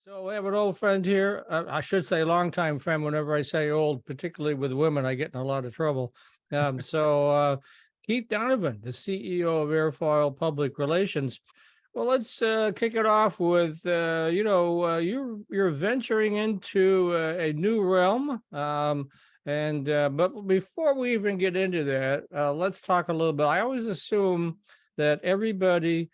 So we have an old friend here. I should say longtime friend. Whenever I say old, particularly with women, I get in a lot of trouble. Keith Donovan, the CEO of Airfoil Public Relations. Well, let's kick it off with you're venturing into a new realm. But before we even get into that, let's talk a little bit. I always assume that everybody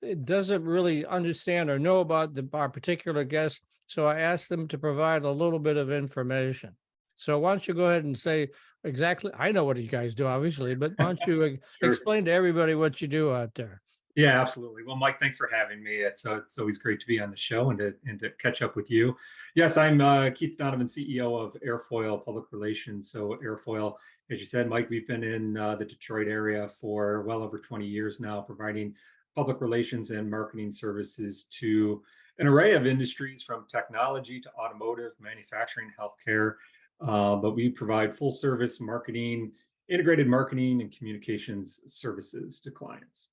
it doesn't really understand or know about our particular guest. So I asked them to provide a little bit of information. So why don't you go ahead and say exactly? I know what you guys do, obviously, but why don't you Sure. explain to everybody what you do out there? Yeah, absolutely. Well, Mike, thanks for having me. It's always great to be on the show and to catch up with you. Yes, I'm Keith Donovan, CEO of Airfoil Public Relations. So Airfoil, as you said, Mike, we've been in the Detroit area for well over 20 years now, providing public relations and marketing services to an array of industries from technology to automotive, manufacturing, healthcare. But we provide full service marketing, integrated marketing, and communications services to clients.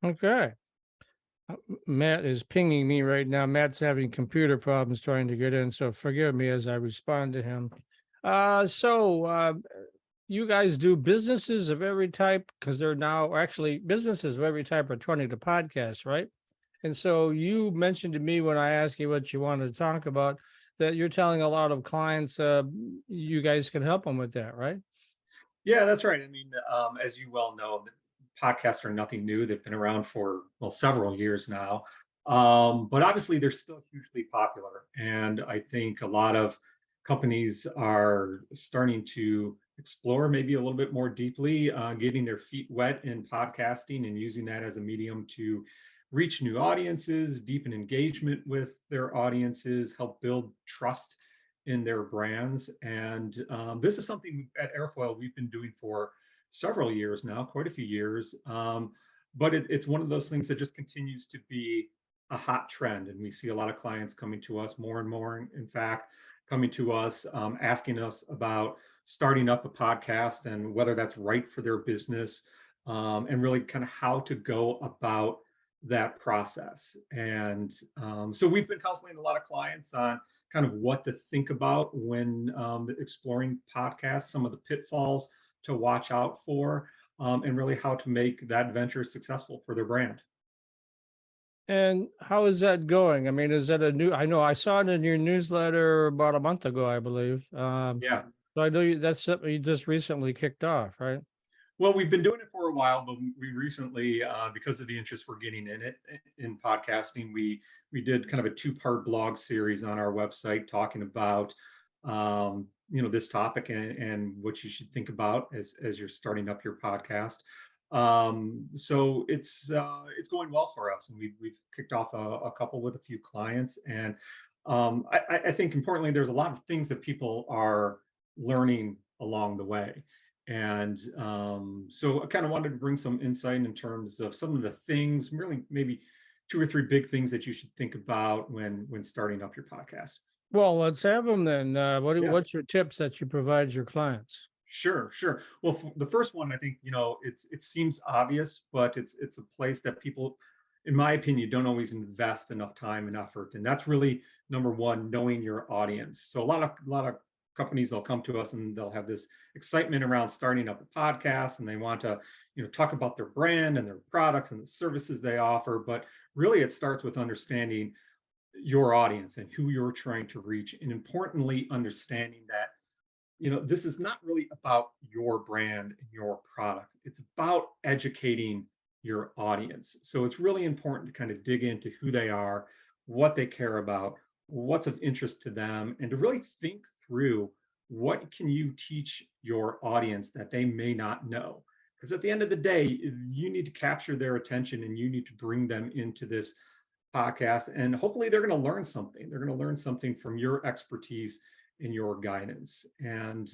Okay. Matt is pinging me right now. Matt's having computer problems trying to get in, so forgive me as I respond to him. You guys do businesses of every type because they're now actually businesses of every type are turning to podcasts, right? And so you mentioned to me when I asked you what you wanted to talk about that you're telling a lot of clients you guys can help them with that, right? Yeah, that's right. I mean, as you well know, the podcasts are nothing new. They've been around for, well, several years now. But obviously, they're still hugely popular. And I think a lot of companies are starting to explore maybe a little bit more deeply, getting their feet wet in podcasting and using that as a medium to reach new audiences, deepen engagement with their audiences, help build trust in their brands. And this is something at Airfoil we've been doing for several years now, quite a few years. But it's one of those things that just continues to be a hot trend. And we see a lot of clients coming to us more and more, in fact, coming to us, asking us about starting up a podcast and whether that's right for their business, and really kind of how to go about that process. And so we've been counseling a lot of clients on kind of what to think about when exploring podcasts, some of the pitfalls to watch out for, and really how to make that venture successful for their brand. And how is that going? I mean, is that I know I saw it in your newsletter about a month ago, I believe. Yeah. So I know that's something you just recently kicked off, right? Well, we've been doing it for a while, but we recently, because of the interest we're getting in it in podcasting, we did kind of a two-part blog series on our website talking about this topic and what you should think about as you're starting up your podcast. So it's going well for us, and we've kicked off a couple with a few clients, and I think importantly, there's a lot of things that people are learning along the way. And so I kind of wanted to bring some insight in terms of some of the things, really maybe two or three big things that you should think about when starting up your podcast. Well, let's have them then. Yeah, What's your tips that you provide your clients? sure. Well, the first one, I think, it seems obvious, but it's a place that people, in my opinion, don't always invest enough time and effort. And that's really number one, knowing your audience. So a lot of companies will come to us and they'll have this excitement around starting up a podcast, and they want to talk about their brand and their products and the services they offer. But really it starts with understanding your audience and who you're trying to reach, and importantly understanding that this is not really about your brand and your product. It's about educating your audience. So it's really important to kind of dig into who they are, what they care about, what's of interest to them, and to really think through what can you teach your audience that they may not know. Because at the end of the day, you need to capture their attention and you need to bring them into this podcast, and hopefully they're going to learn something. They're going to learn something from your expertise and your guidance. And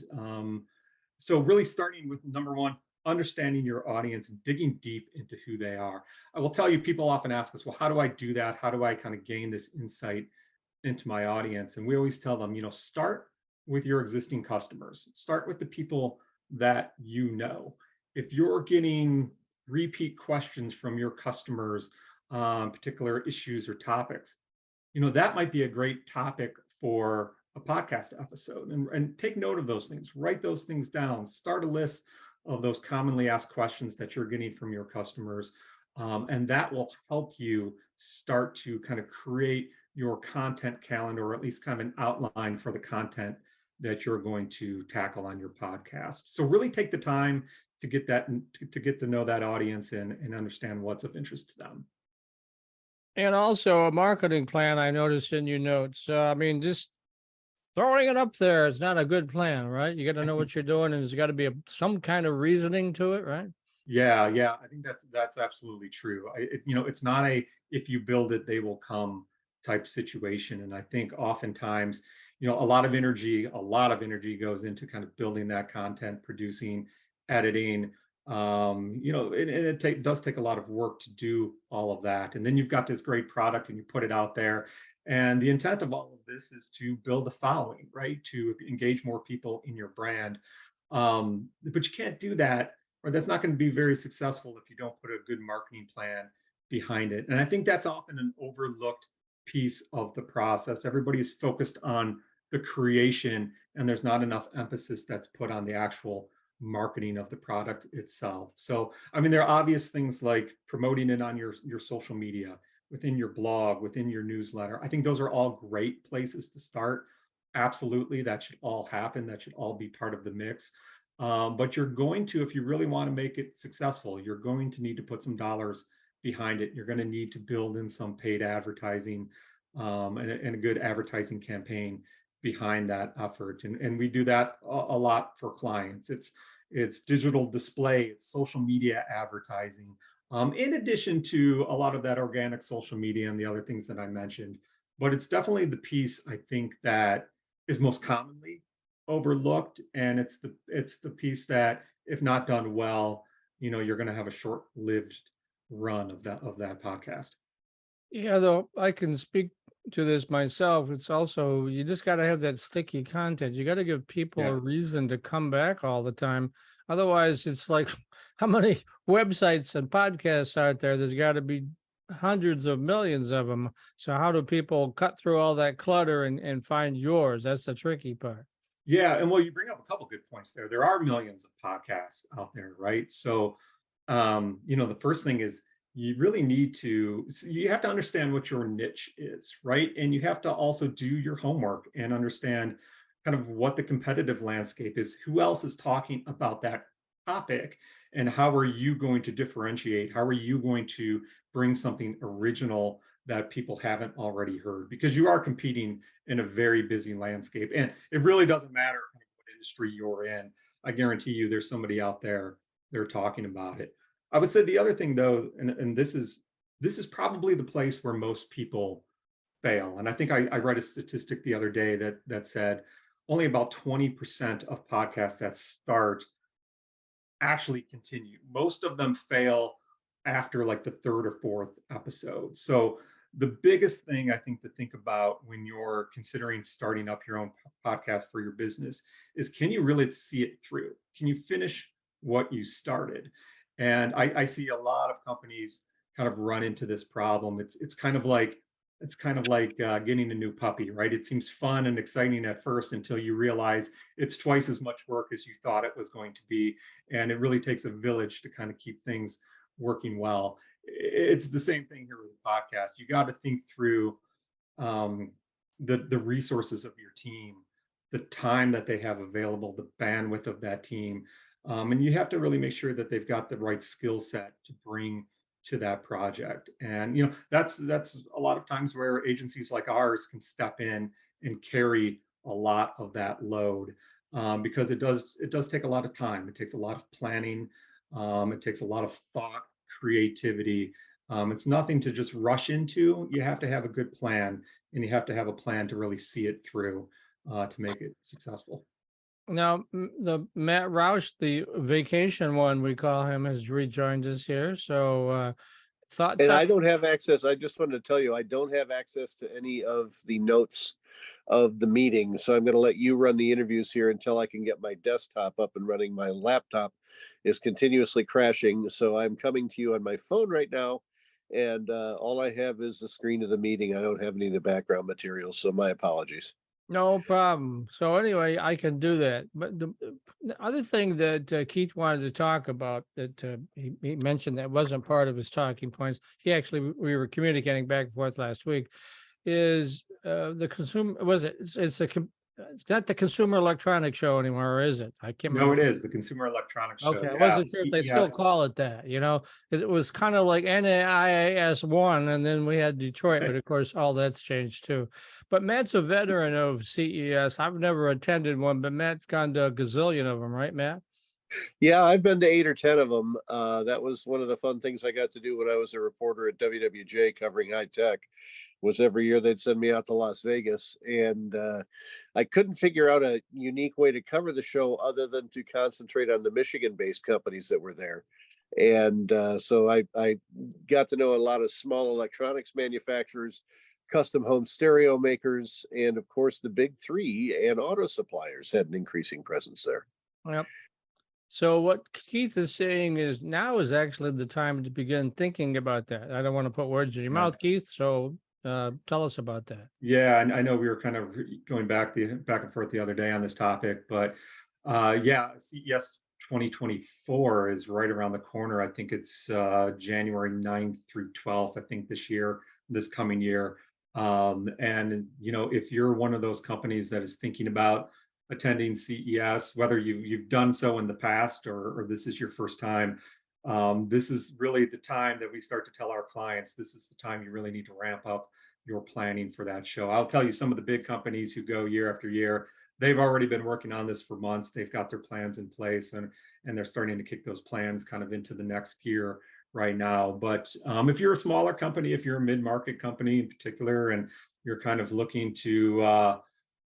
so really starting with number one, understanding your audience, digging deep into who they are. I will tell you, people often ask us, well, how do I do that? How do I kind of gain this insight into my audience? And we always tell them, start with your existing customers. Start with the people that you know. If you're getting repeat questions from your customers on particular issues or topics, you know, that might be a great topic for a podcast episode. And take note of those things, write those things down, start a list of those commonly asked questions that you're getting from your customers. And that will help you start to kind of create your content calendar, or at least kind of an outline for the content that you're going to tackle on your podcast. So really take the time to get that, to get to know that audience and understand what's of interest to them. And also a marketing plan, I noticed in your notes. I mean, just throwing it up there is not a good plan, right? You got to know what you're doing, and there's got to be some kind of reasoning to it, right? Yeah, yeah, I think that's absolutely true. You know, it's not a if you build it, they will come type situation. And I think oftentimes, you know, a lot of energy goes into kind of building that content, producing, editing. You know, and does take a lot of work to do all of that. And then you've got this great product and you put it out there. And the intent of all of this is to build a following, right? To engage more people in your brand. But you can't do that, or that's not going to be very successful if you don't put a good marketing plan behind it. And I think that's often an overlooked piece of the process. Everybody is focused on the creation, and there's not enough emphasis that's put on the actual marketing of the product itself. So, I mean, there are obvious things like promoting it on your social media, within your blog, within your newsletter. I think those are all great places to start. Absolutely, that should all happen. That should all be part of the mix. But you're going to, if you really want to make it successful, you're going to need to put some dollars behind it. You're going to need to build in some paid advertising, and a good advertising campaign behind that effort. And we do that a lot for clients. It's digital display, it's social media advertising, in addition to a lot of that organic social media and the other things that I mentioned. But it's definitely the piece I think that is most commonly overlooked, and it's the piece that, if not done well, you know, you're going to have a short-lived run of that podcast. Yeah, though I can speak to this myself. It's also, you just got to have that sticky content. You got to give people a Yeah. reason to come back all the time. Otherwise, it's like how many websites and podcasts out there? There's got to be hundreds of millions of them. So how do people cut through all that clutter and find yours? That's the tricky part. Yeah, and well, you bring up a couple good points there. There are millions of podcasts out there, right? So, you know, the first thing is you really need to, so you have to understand what your niche is, right? And you have to also do your homework and understand kind of what the competitive landscape is, who else is talking about that topic, and how are you going to differentiate? How are you going to bring something original that people haven't already heard? Because you are competing in a very busy landscape. And it really doesn't matter kind of what industry you're in. I guarantee you there's somebody out there, they're talking about it. I would say the other thing though, and this is probably the place where most people fail. And I think I read a statistic the other day that said only about 20% of podcasts that start actually continue. Most of them fail after like the third or fourth episode. So the biggest thing I think to think about when you're considering starting up your own podcast for your business is, can you really see it through? Can you finish what you started? And I see a lot of companies kind of run into this problem. It's kind of like getting a new puppy, right? It seems fun and exciting at first until you realize it's twice as much work as you thought it was going to be, and it really takes a village to kind of keep things working well. It's the same thing here with the podcast. You got to think through um, the resources of your team, the time that they have available, the bandwidth of that team, and you have to really make sure that they've got the right skill set to bring to that project. And you know, that's a lot of times where agencies like ours can step in and carry a lot of that load, because it does take a lot of time. It takes a lot of planning. It takes a lot of thought, creativity. It's nothing to just rush into. You have to have a good plan, and you have to have a plan to really see it through, to make it successful. Now, the Matt Roush, the vacation one, we call him, has rejoined us here. So, thoughts And on? I don't have access. I just wanted to tell you, I don't have access to any of the notes of the meeting. So I'm going to let you run the interviews here until I can get my desktop up and running. My laptop is continuously crashing. So I'm coming to you on my phone right now, and all I have is the screen of the meeting. I don't have any of the background material, so my apologies. No problem. So anyway, I can do that. But the other thing that Keith wanted to talk about that he mentioned that wasn't part of his talking points. We were communicating back and forth last week. Is the consumer? Was it? It's not the Consumer Electronics Show anymore, is it? I can't No, remember. it is the Consumer Electronics Show. Okay, I Yeah, wasn't sure if they still CES. call it that, you know, because it was kind of like NAIAS 1, and then we had Detroit, but of course, all that's changed too. But Matt's a veteran of CES. I've never attended one, but Matt's gone to a gazillion of them, right, Matt? Yeah, I've been to 8 or 10 of them. That was one of the fun things I got to do when I was a reporter at WWJ covering high tech. Was every year they'd send me out to Las Vegas, and I couldn't figure out a unique way to cover the show other than to concentrate on the Michigan-based companies that were there. And so I got to know a lot of small electronics manufacturers, custom home stereo makers, and of course the big three and auto suppliers had an increasing presence there. Yep. So what Keith is saying is now is actually the time to begin thinking about that. I don't want to put words in your mouth, Keith. So tell us about that. Yeah, and I know we were kind of going back and forth the other day on this topic, but yeah, CES 2024 is right around the corner. I think it's January 9th through 12th, I think this coming year. And if you're one of those companies that is thinking about attending CES, whether you've done so in the past or this is your first time, this is really the time that we start to tell our clients, this is the time you really need to ramp up your planning for that show. I'll tell you, some of the big companies who go year after year, they've already been working on this for months. They've got their plans in place, and they're starting to kick those plans kind of into the next gear right now. But if you're a smaller company, if you're a mid-market company in particular, and you're kind of looking to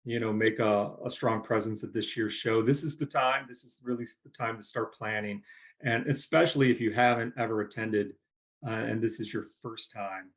make a strong presence at this year's show, this is the time. This is really the time to start planning, and especially if you haven't ever attended, and this is your first time.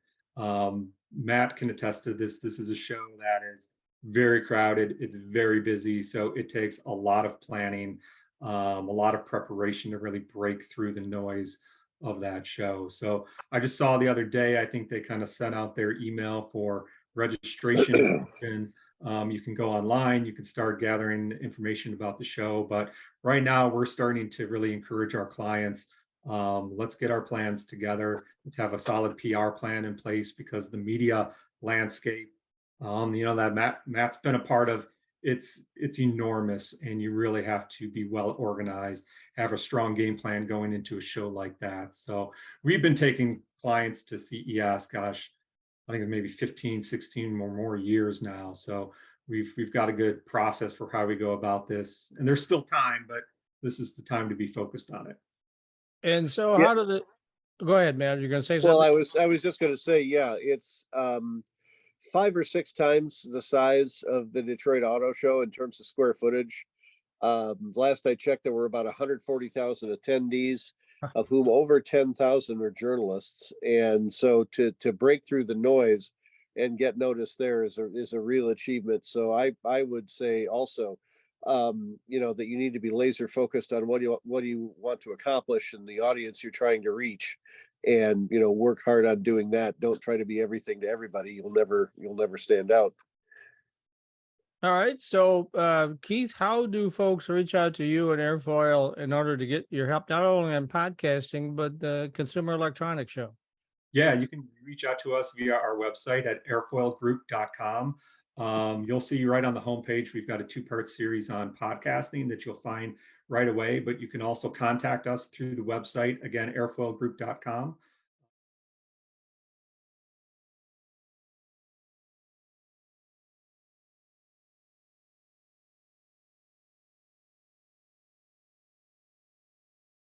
Matt can attest to this. This is a show that is very crowded. It's very busy. So it takes a lot of planning, a lot of preparation to really break through the noise of that show. So I just saw the other day, I think they kind of sent out their email for registration. And you can go online, you can start gathering information about the show. But right now, we're starting to really encourage our clients. Let's get our plans together. Let's have a solid PR plan in place, because the media landscape, that Matt's been a part of, it's enormous, and you really have to be well organized, have a strong game plan going into a show like that. So we've been taking clients to CES, gosh, I think it's maybe 15, 16 or more years now. So we've got a good process for how we go about this. And there's still time, but this is the time to be focused on it. And so Yeah. how did it go ahead, man? You're gonna say something? Well, I was just going to say, yeah, it's 5 or 6 times the size of the Detroit Auto Show in terms of square footage. Last I checked, there were about 140,000 attendees, of whom over 10,000 are journalists. And so to break through the noise and get noticed there is a real achievement. So I would say also, that you need to be laser focused on what you want to accomplish and the audience you're trying to reach, and work hard on doing that. Don't try to be everything to everybody. You'll never stand out. All right. So, Keith, how do folks reach out to you and Airfoil in order to get your help, not only on podcasting, but the Consumer Electronics Show? Yeah, you can reach out to us via our website at airfoilgroup.com. You'll see right on the homepage, we've got a 2-part series on podcasting that you'll find right away, but you can also contact us through the website, again, airfoilgroup.com.